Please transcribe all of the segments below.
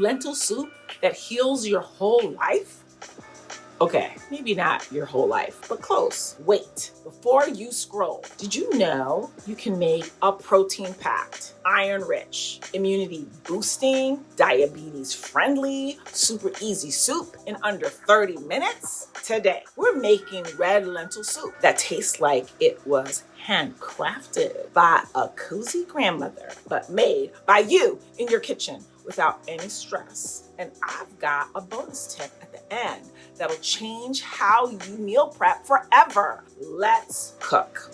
lentil soup that heals your whole life? Okay, maybe not your whole life, but close. Wait, before you scroll, did you know you can make a protein-packed, iron-rich, immunity-boosting, diabetes-friendly, super easy soup in under 30 minutes? Today, we're making red lentil soup that tastes like it was handcrafted by a cozy grandmother, but made by you in your kitchen without any stress. And I've got a bonus tip at the end that'll change how you meal prep forever. Let's cook.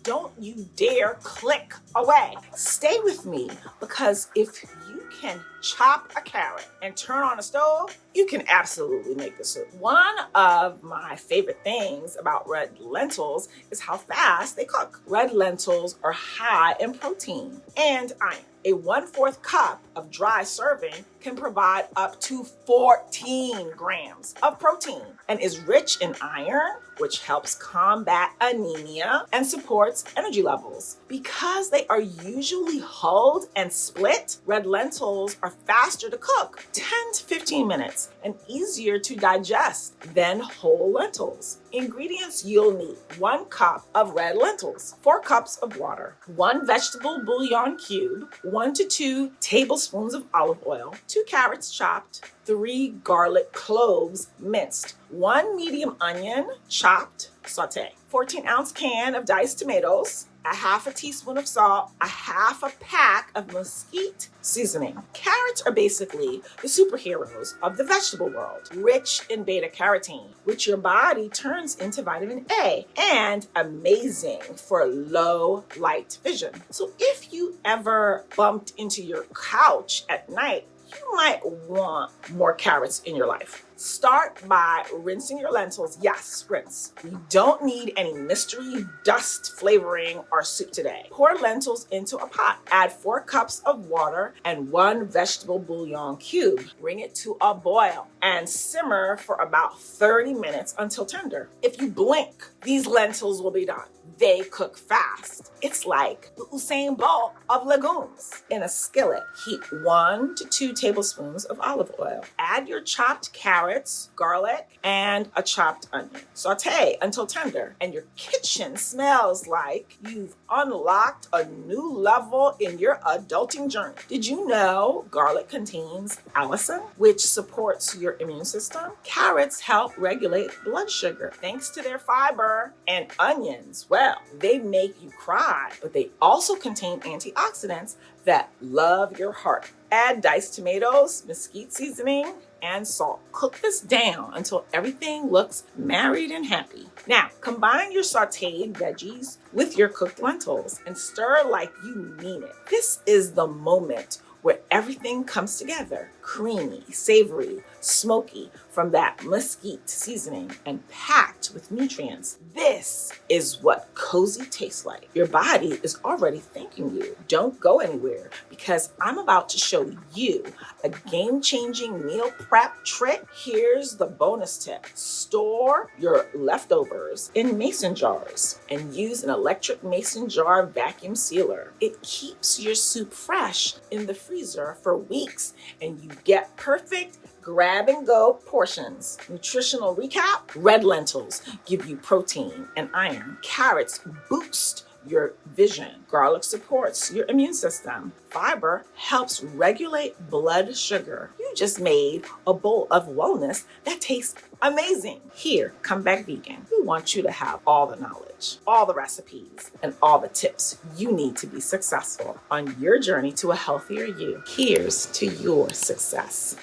Don't you dare click away. Stay with me, because if you can chop a carrot and turn on a stove, you can absolutely make the soup. One of my favorite things about red lentils is how fast they cook. Red lentils are high in protein and iron. A 1/4 cup of dry serving can provide up to 14 grams of protein and is rich in iron, which helps combat anemia and supports energy levels. Because they are usually hulled and split, red lentils are faster to cook, 10 to 15 minutes, and easier to digest than whole lentils. Ingredients you'll need: 1 cup of red lentils, 4 cups of water, 1 vegetable bouillon cube, 1 to 2 tablespoons of olive oil, 2 carrots chopped, 3 garlic cloves minced, 1 medium onion chopped, saute, 14-ounce can of diced tomatoes, a 1/2 teaspoon of salt, a 1/2 pack of mesquite seasoning. Carrots are basically the superheroes of the vegetable world, rich in beta carotene, which your body turns into vitamin A, and amazing for low light vision. So if you ever bumped into your couch at night, you might want more carrots in your life. Start by rinsing your lentils. Yes, rinse. We don't need any mystery dust flavoring our soup today. Pour lentils into a pot. Add 4 cups of water and 1 vegetable bouillon cube. Bring it to a boil and simmer for about 30 minutes until tender. If you blink, these lentils will be done. They cook fast. It's like the Usain Bolt of legumes. In a skillet, heat 1 to 2 tablespoons of olive oil. Add your chopped carrots, garlic, and a chopped onion. Saute until tender, and your kitchen smells like you've unlocked a new level in your adulting journey. Did you know garlic contains allicin, which supports your immune system? Carrots help regulate blood sugar thanks to their fiber, and onions, well, they make you cry, but they also contain antioxidants that love your heart. Add diced tomatoes, mesquite seasoning, and salt. Cook this down until everything looks married and happy. Now, combine your sauteed veggies with your cooked lentils and stir like you mean it. This is the moment where everything comes together. Creamy, savory, smoky from that mesquite seasoning, and packed with nutrients. This is what cozy tastes like. Your body is already thanking you. Don't go anywhere, because I'm about to show you a game-changing meal prep trick. Here's the bonus tip. Store your leftovers in mason jars and use an electric mason jar vacuum sealer. It keeps your soup fresh in the freezer for weeks, and you get perfect grab-and-go portions. Nutritional recap: red lentils give you protein and iron. Carrots boost your vision. Garlic supports your immune system. Fiber helps regulate blood sugar. You just made a bowl of wellness that tastes amazing. Here, Come Back Vegan. We want you to have all the knowledge, all the recipes, and all the tips you need to be successful on your journey to a healthier you. Here's to your success.